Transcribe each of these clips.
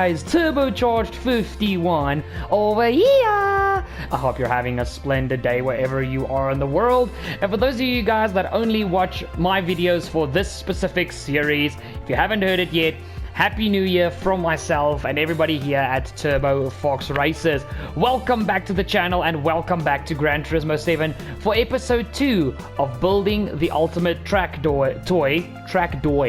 guys, Turbocharged 51 over here. I hope you're having a splendid day wherever you are in the world. And for those of you guys that only watch my videos for this specific series, if you haven't heard it yet, Happy New Year from myself and everybody here at Turbo Fox Racers. Welcome back to the channel and welcome back to Gran Turismo 7 for episode 2 of building the ultimate track toy.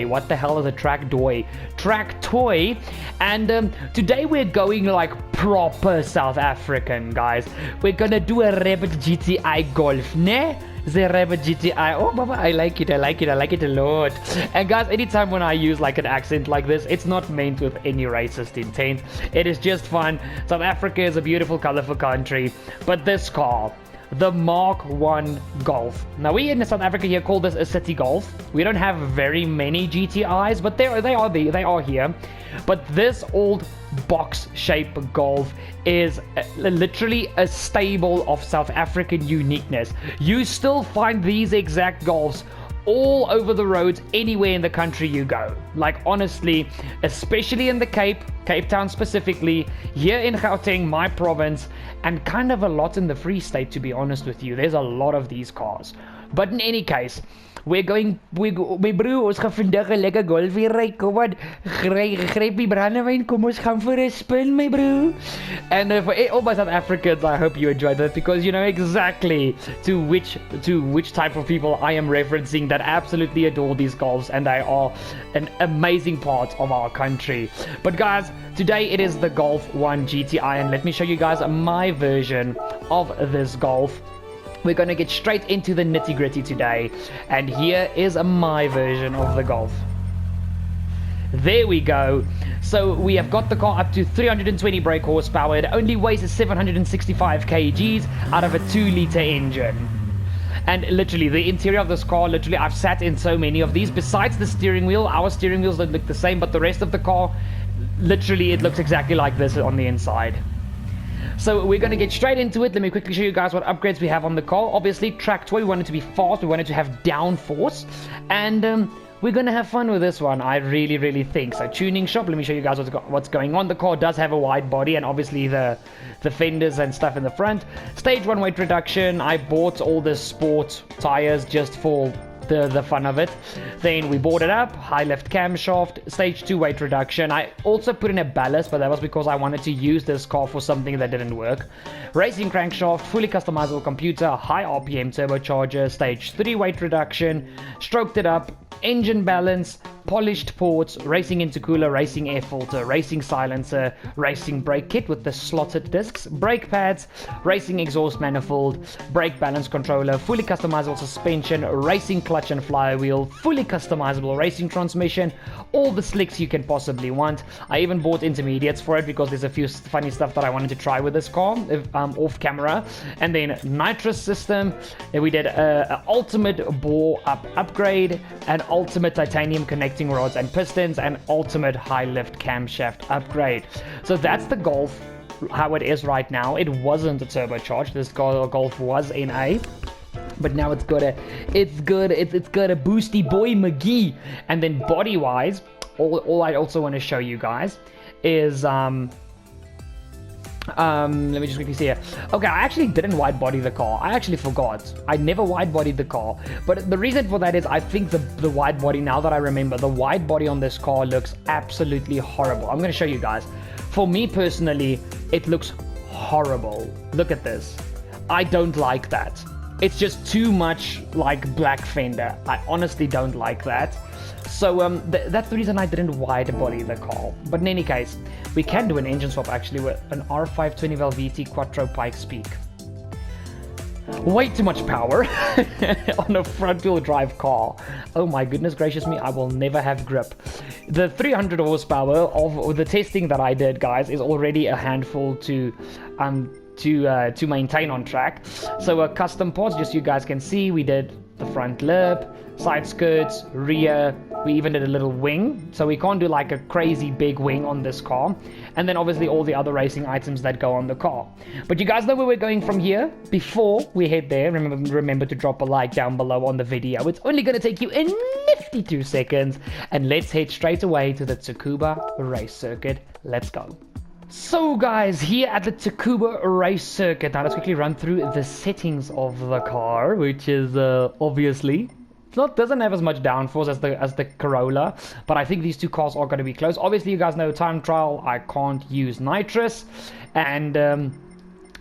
What the hell is a track toy? Track toy. And today we're going like proper South African, guys. We're gonna do a Rabbit GTI Golf, ne? The Rabbit GTI. Oh, Baba, I like it a lot. And guys, anytime when I use like an accent like this, it's not meant with any racist intent. It is just fun. South Africa is a beautiful, colorful country. But this car, the Mark 1 Golf. Now, we in South Africa here call this a city Golf. We don't have very many GTIs, but they are here. But this old box-shaped Golf is literally a staple of South African uniqueness. You still find these exact Golfs all over the roads anywhere in the country you go. Like, honestly, especially in the Cape Town specifically, here in Gauteng, my province, and kind of a lot in the Free State, to be honest with you. There's a lot of these cars. But in any case, my broer, ons gaan vandag 'n lekker golf hier ry. Kom aan, gryp die brandewyn, kom ons gaan vir 'n spin, my broer. And for all my South Africans, I hope you enjoyed that, because you know exactly to which type of people I am referencing that absolutely adore these golfs, and they are an amazing part of our country. But guys, today it is the Golf 1 GTI, and let me show you guys my version of this Golf. We're going to get straight into the nitty-gritty today, and here is my version of the Golf. There we go. So we have got the car up to 320 brake horsepower. It only weighs 765 kgs out of a 2-liter engine. And literally, the interior of this car, literally, I've sat in so many of these. Besides the steering wheel, our steering wheels don't look the same, but the rest of the car, literally, it looks exactly like this on the inside. So we're going to get straight into it. Let me quickly show you guys what upgrades we have on the car. Obviously, track toy, we want it to be fast. We want it to have downforce. And we're going to have fun with this one, I really think. So tuning shop, let me show you guys what's going on. The car does have a wide body and obviously the fenders and stuff in the front. Stage 1 weight reduction. I bought all the sport tires just for the fun of it. Then we bought it up, high left camshaft, stage 2 weight reduction. I also put in a ballast, but that was because I wanted to use this car for something that didn't work. Racing crankshaft, fully customizable computer, high RPM turbocharger, stage 3 weight reduction, stroked it up, engine balance, polished ports, racing intercooler, racing air filter, racing silencer, racing brake kit with the slotted discs, brake pads, racing exhaust manifold, brake balance controller, fully customizable suspension, racing clutch and flywheel, fully customizable racing transmission, all the slicks you can possibly want. I even bought intermediates for it because there's a few funny stuff that I wanted to try with this car off camera. And then nitrous system, we did an ultimate bore up upgrade, an ultimate titanium connecting rods and pistons, and ultimate high lift camshaft upgrade. So that's the Golf, how it is right now. It wasn't a turbocharged. This Golf was NA, but now it's got a boosty boy McGee. And then body wise, all I also want to show you guys is let me just quickly see here. Okay, I actually didn't wide body the car. I actually forgot. I never wide bodied the car. But the reason for that is I think the wide body, now that I remember, the wide body on this car looks absolutely horrible. I'm going to show you guys. For me personally, it looks horrible. Look at this. I don't like that. It's just too much like black fender. I honestly don't like that. So that's the reason I didn't wide body the car. But in any case, we can do an engine swap actually with an R520 valve VT Quattro Pikes Peak. Way too much power on a front-wheel drive car. Oh my goodness gracious me, I will never have grip. The 300 horsepower of the testing that I did, guys, is already a handful to maintain on track. So custom parts, just so you guys can see, we did the front lip, side skirts, rear, We even did a little wing, so we can't do like a crazy big wing on this car. And then obviously all the other racing items that go on the car. But you guys know where we're going from here. Before we head there, remember to drop a like down below on the video. It's only going to take you a nifty 2 seconds. And let's head straight away to the Tsukuba race circuit. Let's go. So guys, here at the Tsukuba race circuit, now let's quickly run through the settings of the car, which is obviously doesn't have as much downforce as the Corolla, but I think these two cars are going to be close. Obviously, you guys know time trial, I can't use nitrous, and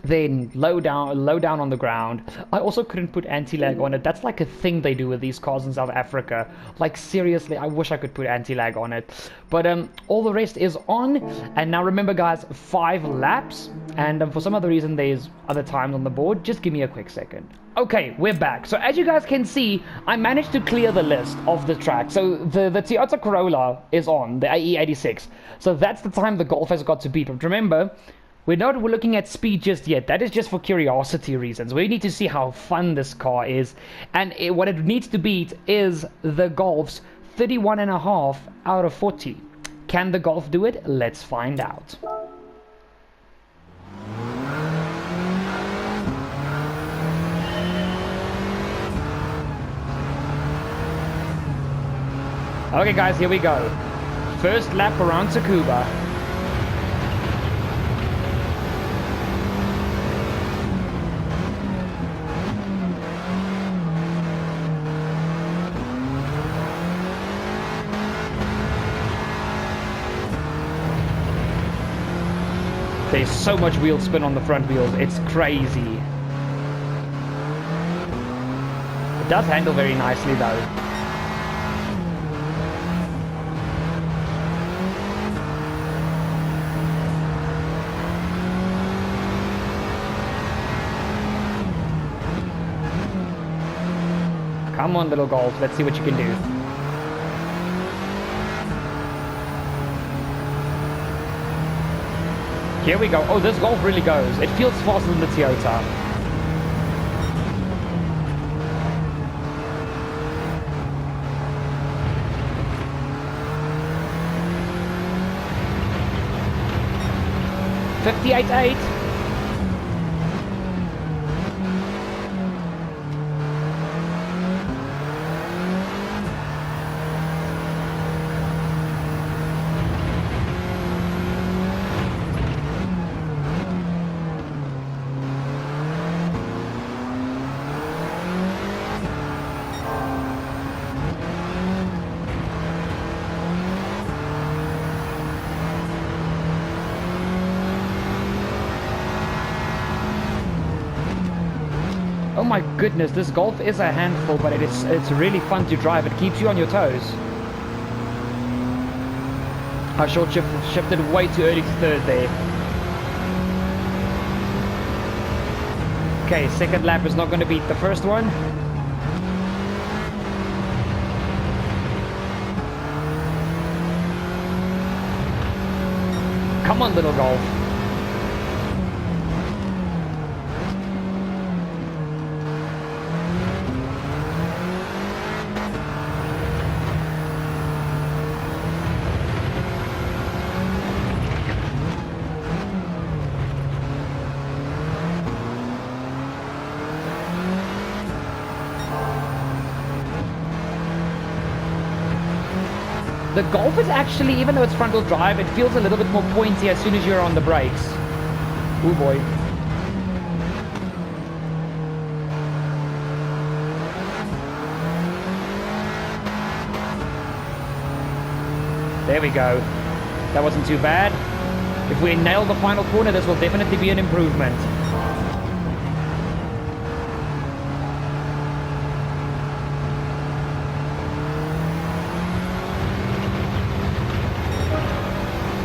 then low down on the ground. I also couldn't put anti-lag on it. That's like a thing they do with these cars in South Africa. Like seriously, I wish I could put anti-lag on it. But all the rest is on. And now remember guys, 5 laps. And for some other reason there's other times on the board. Just give me a quick second. Okay, we're back. So as you guys can see, I managed to clear the list of the track. So the Toyota Corolla is on, the AE86. So that's the time the Golf has got to beat. But remember, we're not looking at speed just yet. That is just for curiosity reasons. We need to see how fun this car is. And what it needs to beat is the Golf's 31.5 out of 40. Can the Golf do it? Let's find out. Okay guys, here we go. First lap around Tsukuba. There's so much wheel spin on the front wheels, it's crazy. It does handle very nicely though. Come on, little Golf, let's see what you can do. Here we go. Oh, this Golf really goes. It feels faster than the Toyota. .58.8. Oh my goodness, this Golf is a handful, but it's really fun to drive. It keeps you on your toes. I short shifted way too early to third there. Okay, second lap is not going to beat the first one. Come on, little Golf. The Golf is actually, even though it's front-wheel drive, it feels a little bit more pointy as soon as you're on the brakes. Oh boy. There we go. That wasn't too bad. If we nail the final corner, this will definitely be an improvement.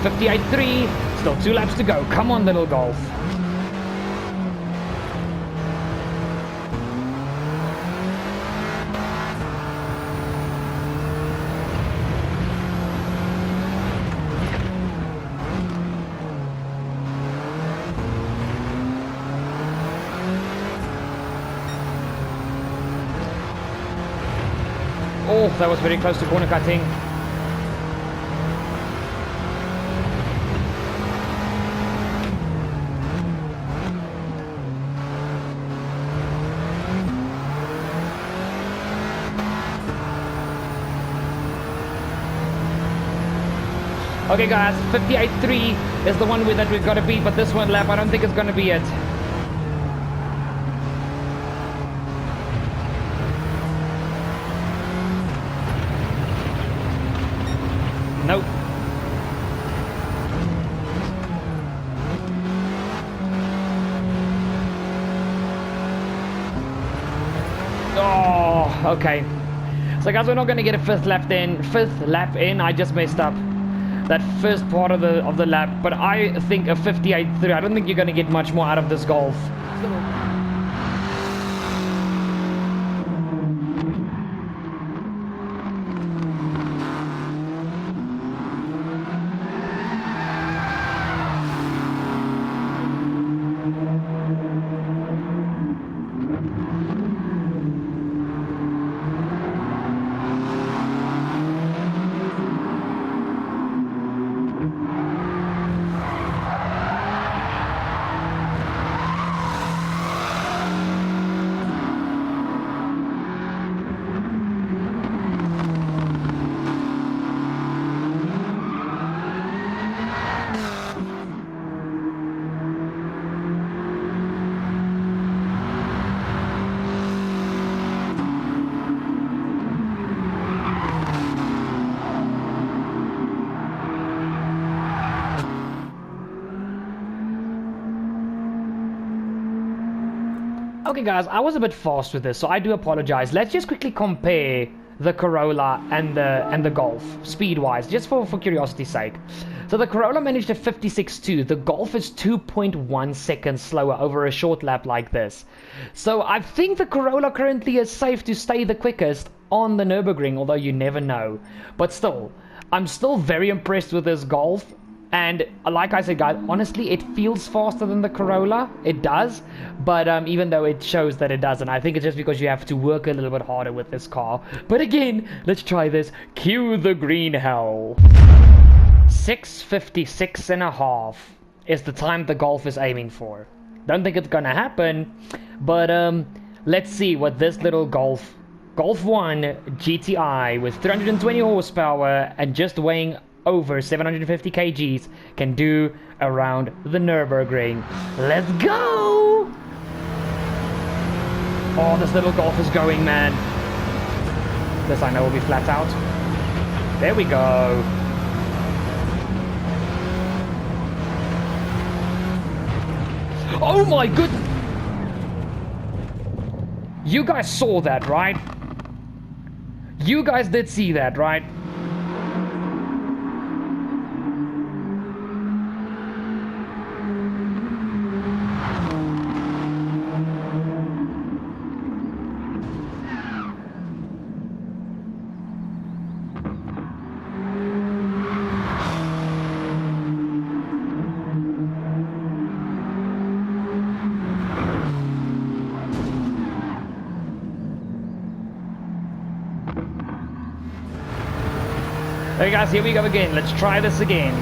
.58.3, still 2 laps to go. Come on, little Golf. Oh, that was very close to corner cutting. Okay guys, 58.3 is the one that we've got to beat, but this one lap I don't think it's going to be it. Nope. Oh, okay. So guys, we're not going to get a fifth lap in. I just messed up that first part of the lap, but I think a 58.3, I don't think you're going to get much more out of this Golf. Okay guys, I was a bit fast with this, so I do apologize. Let's just quickly compare the Corolla and the Golf, speed-wise, just for curiosity's sake. So the Corolla managed a 56.2. The Golf is 2.1 seconds slower over a short lap like this. So I think the Corolla currently is safe to stay the quickest on the Nurburgring, although you never know. But still, I'm still very impressed with this Golf. And like I said, guys, honestly, it feels faster than the Corolla. It does. But even though it shows that it doesn't, I think it's just because you have to work a little bit harder with this car. But again, let's try this. Cue the green hell. 6:56.5 is the time the Golf is aiming for. Don't think it's gonna happen. But let's see what this little Golf 1 GTI with 320 horsepower and just weighing over 750 kgs can do around the Nurburgring. Let's go! Oh, this little Golf is going, man. This I know will be flat out. There we go. Oh my goodness! You guys saw that, right? You guys did see that, right? Hey guys, here we go again. Let's try this again.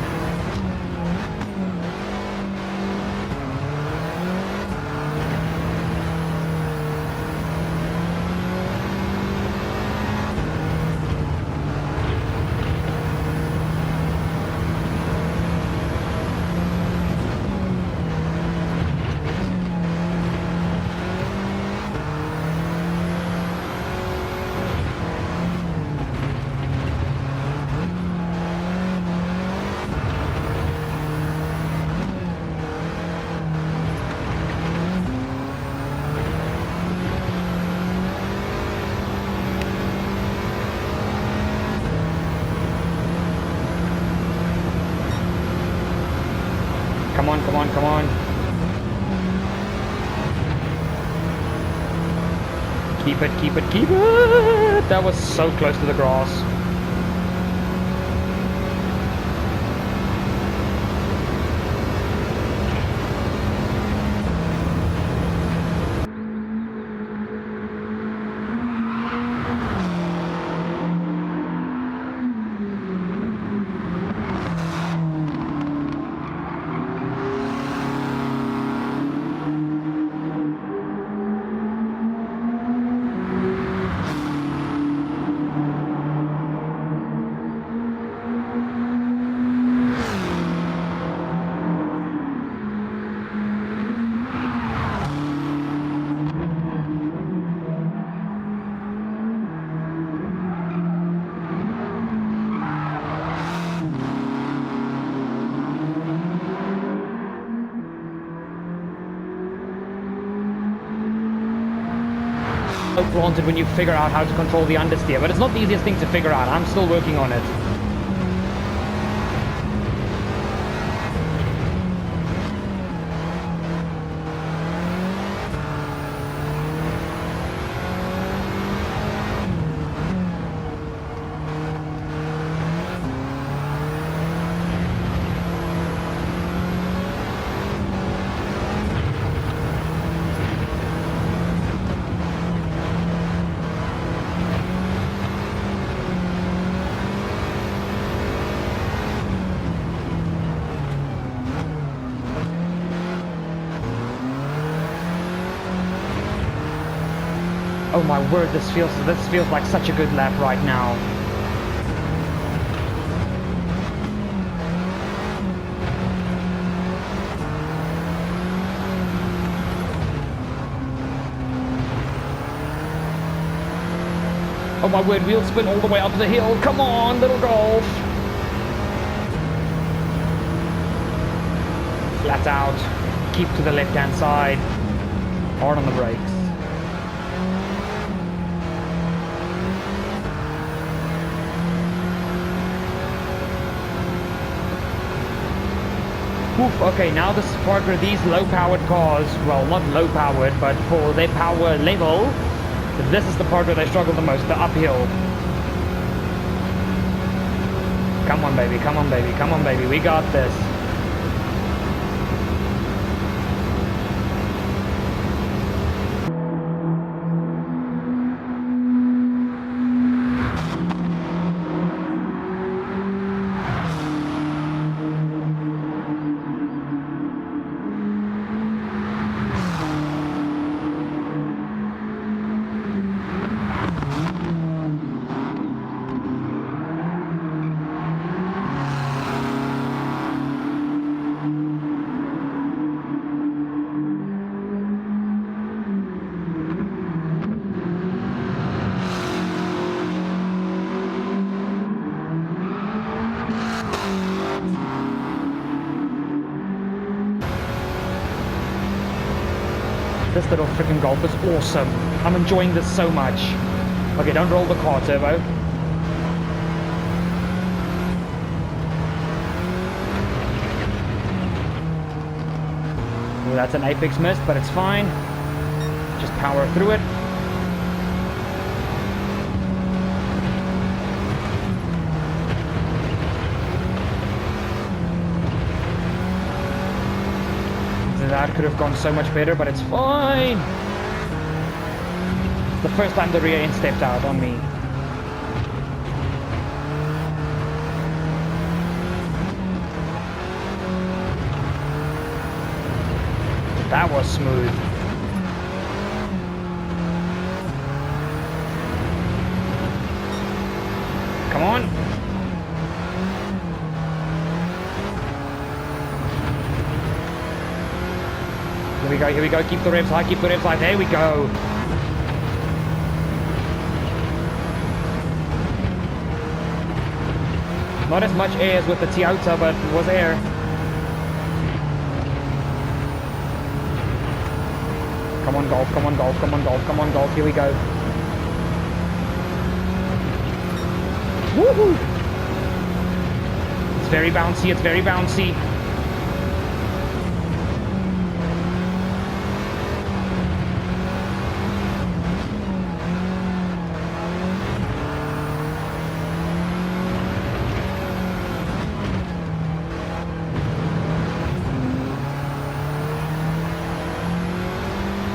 Come on, come on, come on. Keep it, keep it, keep it. That was so close to the grass. so planted when you figure out how to control the understeer, but it's not the easiest thing to figure out. I'm still working on it. Oh my word, this feels like such a good lap right now. Oh my word, wheel spin all the way up the hill. Come on, little Golf. Flat out. Keep to the left-hand side. Hard on the brakes. Oof, okay, now this part where these low-powered cars, well, not low-powered, but for their power level, this is the part where they struggle the most, the uphill. Come on, baby, come on, baby, come on, baby, we got this. This little freaking Golf is awesome. I'm enjoying this so much. Okay, don't roll the car, Turbo. Ooh, that's an apex miss, but it's fine. Just power through it. That could have gone so much better, but it's fine. It's the first time the rear end stepped out on me. That was smooth. Come on. Here we go, keep the revs high, keep the revs high, there we go. Not as much air as with the Toyota, but it was air. Come on, Golf, come on, Golf, come on, Golf, come on, Golf, here we go. Woohoo! It's very bouncy, it's very bouncy.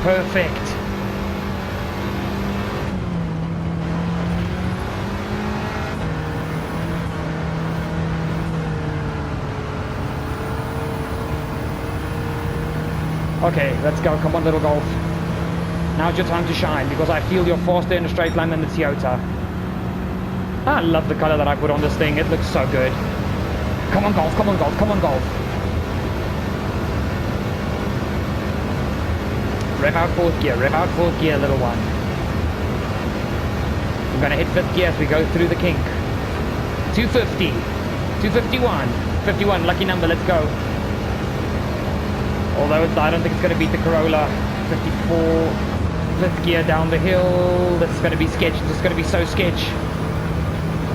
Perfect. Okay, let's go. Come on, little Golf. Now's your time to shine, because I feel you're faster in a straight line than the Toyota. I love the color that I put on this thing. It looks so good. Come on, Golf. Come on, Golf. Come on, Golf. Rev out fourth gear, little one. I'm gonna hit fifth gear as we go through the kink. 250, 251, 51, lucky number, let's go. Although I don't think it's gonna beat the Corolla. 54, 5th gear down the hill. This is going to be sketch. This is going to be so sketch.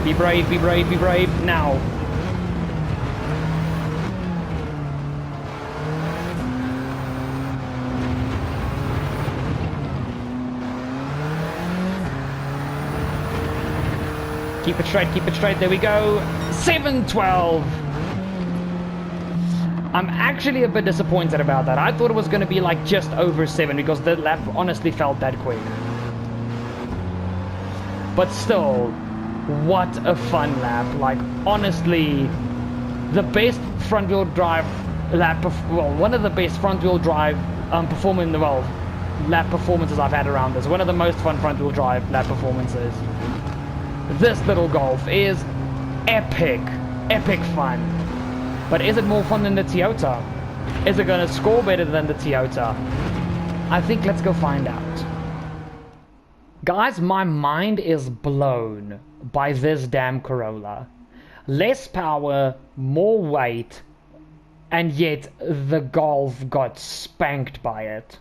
Be brave, be brave, be brave. Now. Keep it straight, keep it straight. There we go. 7:12. I'm actually a bit disappointed about that. I thought it was going to be like just over 7 because the lap honestly felt that quick. But still, what a fun lap. Like, honestly, the best front-wheel drive lap, well, one of the best front-wheel drive lap performances I've had around this. One of the most fun front-wheel drive lap performances. This little Golf is epic, epic fun. But is it more fun than the Toyota? Is it going to score better than the Toyota? I think let's go find out. Guys, my mind is blown by this damn Corolla. Less power, more weight, and yet the Golf got spanked by it.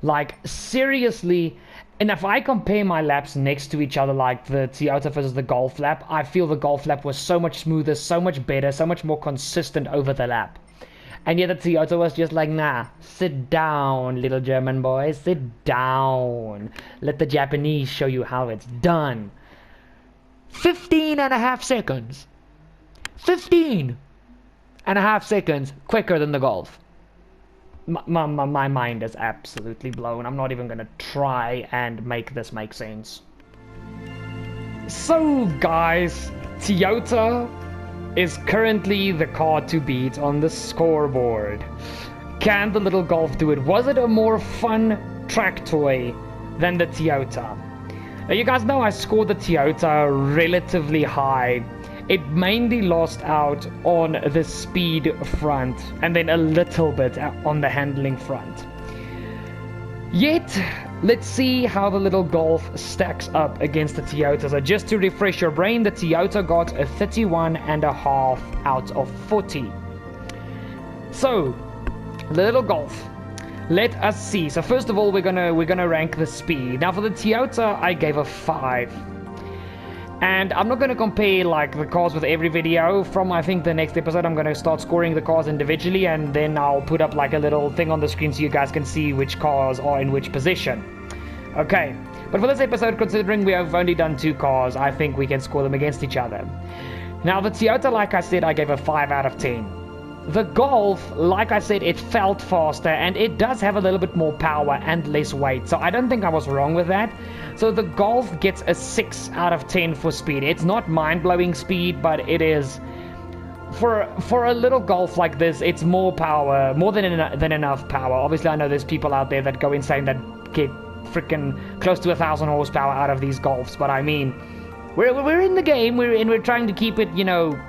Like, seriously. And if I compare my laps next to each other, like the Toyota versus the Golf lap, I feel the Golf lap was so much smoother, so much better, so much more consistent over the lap. And yet the Toyota was just like, nah, sit down, little German boy, sit down. Let the Japanese show you how it's done. 15.5 seconds. 15.5 seconds quicker than the Golf. My mind is absolutely blown. I'm not even gonna try and make this make sense. So guys, Toyota is currently the car to beat on the scoreboard. Can the little Golf do it? Was it a more fun track toy than the Toyota? Now you guys know I scored the Toyota relatively high. It mainly lost out on the speed front and then a little bit on the handling front. Yet, let's see how the little Golf stacks up against the Toyota. So just to refresh your brain, the Toyota got a 31.5 out of 40. So, the little Golf. Let us see. So first of all, we're gonna rank the speed. Now for the Toyota, I gave a 5. And I'm not going to compare like the cars with every video. From I think the next episode I'm going to start scoring the cars individually, and then I'll put up like a little thing on the screen so you guys can see which cars are in which position. Okay, but for this episode, considering we have only done 2 cars, I think we can score them against each other. Now the Toyota, like I said, I gave a 5 out of 10. The Golf, like I said, it felt faster and it does have a little bit more power and less weight, so I don't think I was wrong with that. So the Golf gets a 6 out of 10 for speed. It's not mind-blowing speed, but it is, for a little Golf like this, it's more power, more than enough power. Obviously I know there's people out there that go insane that get freaking close to 1,000 horsepower out of these Golfs, but I mean, we're in the game, we're trying to keep it, you know,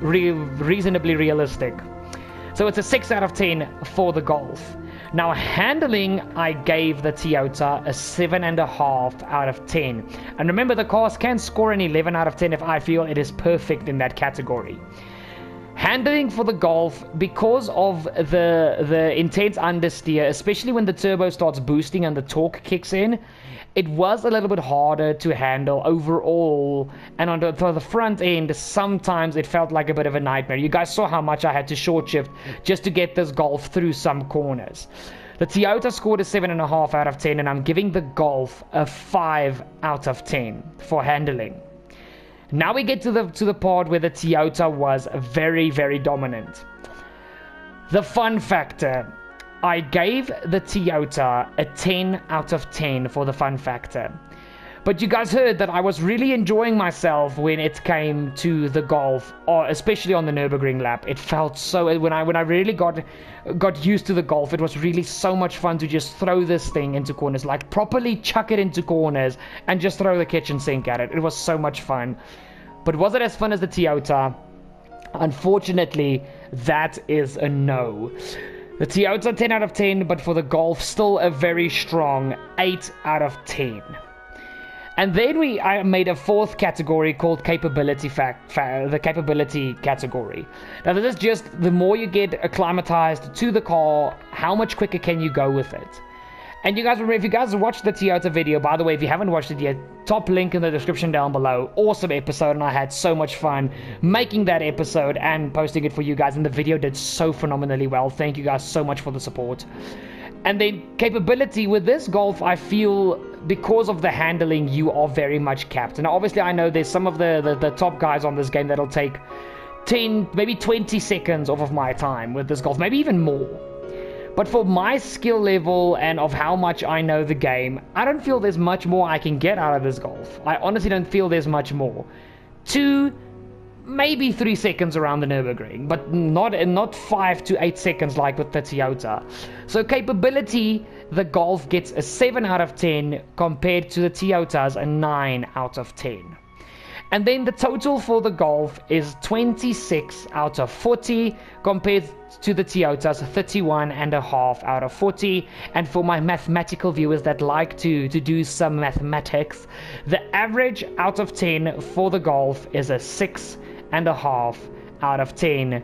reasonably realistic. So it's a 6 out of 10 for the Golf. Now handling, I gave the Toyota a 7.5 out of 10. And remember, the cars can score an 11 out of 10 if I feel it is perfect in that category. Handling for the Golf, because of the intense understeer, especially when the turbo starts boosting and the torque kicks in, it was a little bit harder to handle overall, and on the front end, sometimes it felt like a bit of a nightmare. You guys saw how much I had to short shift just to get this Golf through some corners. The Toyota scored a 7.5 out of 10, and I'm giving the Golf a 5 out of 10 for handling. Now we get to the part where the Toyota was very, very dominant. The fun factor. I gave the Toyota a 10 out of 10 for the fun factor. But you guys heard that I was really enjoying myself when it came to the Golf, or especially on the Nurburgring lap. It felt so, when I really got used to the Golf, it was really so much fun to just throw this thing into corners, like properly chuck it into corners and just throw the kitchen sink at it. It was so much fun. But was it as fun as the Toyota? Unfortunately, that is a no. The Toyota 10 out of 10, but for the Golf, still a very strong 8 out of 10. And then I made a 4th category called capability the capability category. Now this is just the more you get acclimatized to the car, how much quicker can you go with it? And you guys remember, if you guys watched the Toyota video, by the way, if you haven't watched it yet, top link in the description down below. Awesome episode, and I had so much fun making that episode and posting it for you guys, and the video did so phenomenally well. Thank you guys so much for the support. And then capability with this Golf, I feel because of the handling, you are very much capped. And obviously I know there's some of the top guys on this game that'll take 10, maybe 20 seconds off of my time with this Golf, maybe even more. But for my skill level and of how much I know the game, I don't feel there's much more I can get out of this Golf. I honestly don't feel there's much more. 2, maybe 3 seconds around the Nurburgring, but not 5 to 8 seconds like with the Toyota. So capability, the Golf gets a 7 out of 10 compared to the Toyota's a 9 out of 10. And then the total for the Golf is 26 out of 40 compared to the Toyota's 31.5 out of 40. And for my mathematical viewers that like to do some mathematics, the average out of 10 for the Golf is a 6.5 out of 10.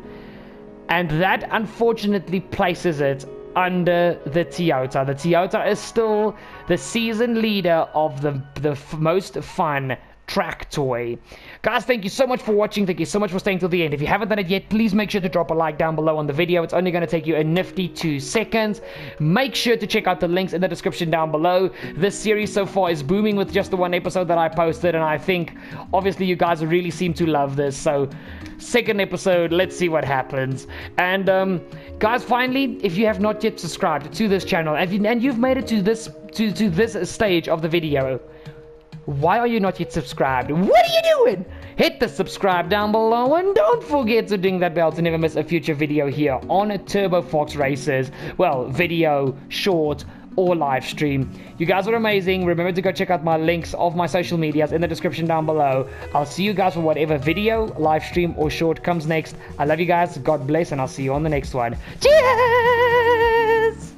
And that unfortunately places it under the Toyota. The Toyota is still the season leader of the most fun track toy. Guys, thank you so much for watching. Thank you so much for staying till the end. If you haven't done it yet, please make sure to drop a like down below on the video. It's only going to take you a nifty 2 seconds. Make sure to check out the links in the description down below. This series so far is booming with just the one episode that I posted, and I think obviously you guys really seem to love this. So second episode, let's see what happens. And guys, finally, if you have not yet subscribed to this channel and you've made it to this stage of the video, why are you not yet subscribed? What are you doing? Hit the subscribe down below, and don't forget to ding that bell to never miss a future video here on TurboFox RacerZ. Well, video, short, or live stream. You guys are amazing. Remember to go check out my links of my social medias in the description down below. I'll see you guys for whatever video, live stream, or short comes next. I love you guys. God bless, and I'll see you on the next one. Cheers!